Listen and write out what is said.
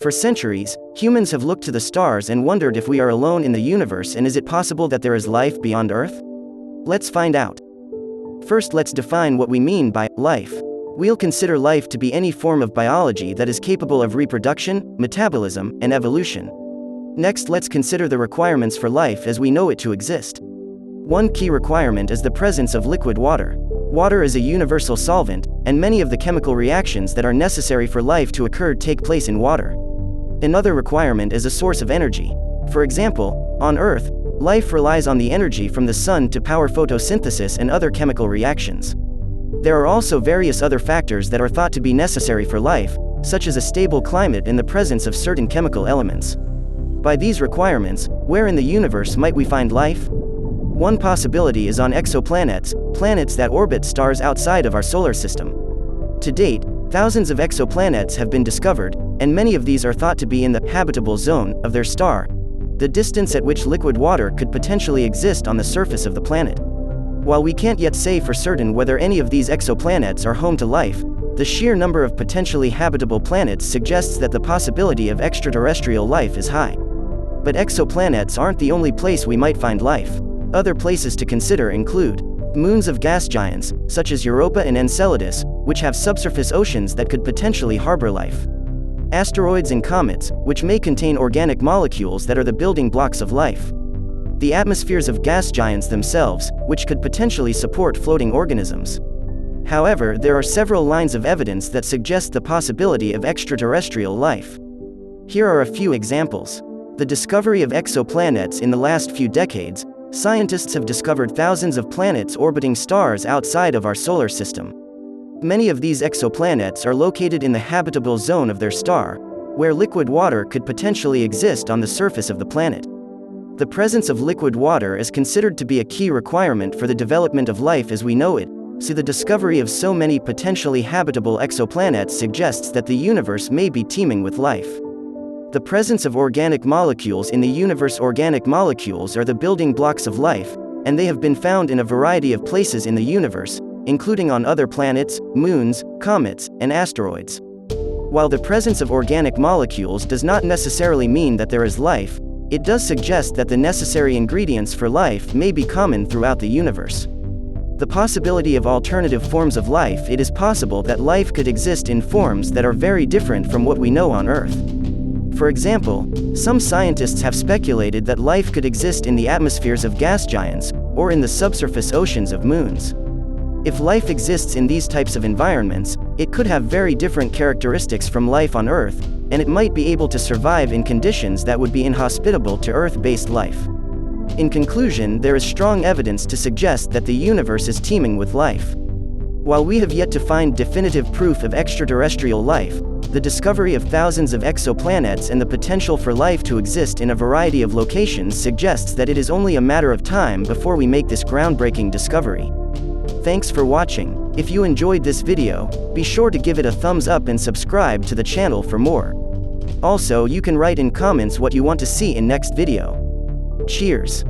For centuries, humans have looked to the stars and wondered if we are alone in the universe, and is it possible that there is life beyond Earth? Let's find out. First, let's define what we mean by life. We'll consider life to be any form of biology that is capable of reproduction, metabolism, and evolution. Next, let's consider the requirements for life as we know it to exist. One key requirement is the presence of liquid water. Water is a universal solvent, and many of the chemical reactions that are necessary for life to occur take place in water. Another requirement is a source of energy. For example, on Earth, life relies on the energy from the sun to power photosynthesis and other chemical reactions. There are also various other factors that are thought to be necessary for life, such as a stable climate and the presence of certain chemical elements. By these requirements, where in the universe might we find life? One possibility is on exoplanets, planets that orbit stars outside of our solar system. To date, thousands of exoplanets have been discovered, and many of these are thought to be in the habitable zone of their star, the distance at which liquid water could potentially exist on the surface of the planet. While we can't yet say for certain whether any of these exoplanets are home to life, the sheer number of potentially habitable planets suggests that the possibility of extraterrestrial life is high. But exoplanets aren't the only place we might find life. Other places to consider include moons of gas giants, such as Europa and Enceladus, which have subsurface oceans that could potentially harbor life. Asteroids and comets, which may contain organic molecules that are the building blocks of life. The atmospheres of gas giants themselves, which could potentially support floating organisms. However, there are several lines of evidence that suggest the possibility of extraterrestrial life. Here are a few examples. The discovery of exoplanets. In the last few decades, scientists have discovered thousands of planets orbiting stars outside of our solar system. Many of these exoplanets are located in the habitable zone of their star, where liquid water could potentially exist on the surface of the planet. The presence of liquid water is considered to be a key requirement for the development of life as we know it, so the discovery of so many potentially habitable exoplanets suggests that the universe may be teeming with life. The presence of organic molecules in the universe. Organic molecules are the building blocks of life, and they have been found in a variety of places in the universe, including on other planets, moons, comets, and asteroids. While the presence of organic molecules does not necessarily mean that there is life, it does suggest that the necessary ingredients for life may be common throughout the universe. The possibility of alternative forms of life. It is possible that life could exist in forms that are very different from what we know on Earth. For example, some scientists have speculated that life could exist in the atmospheres of gas giants, or in the subsurface oceans of moons. If life exists in these types of environments, it could have very different characteristics from life on Earth, and it might be able to survive in conditions that would be inhospitable to Earth-based life. In conclusion, there is strong evidence to suggest that the universe is teeming with life. While we have yet to find definitive proof of extraterrestrial life, the discovery of thousands of exoplanets and the potential for life to exist in a variety of locations suggests that it is only a matter of time before we make this groundbreaking discovery. Thanks for watching. If you enjoyed this video, be sure to give it a thumbs up and subscribe to the channel for more. Also, you can write in comments what you want to see in next video. Cheers.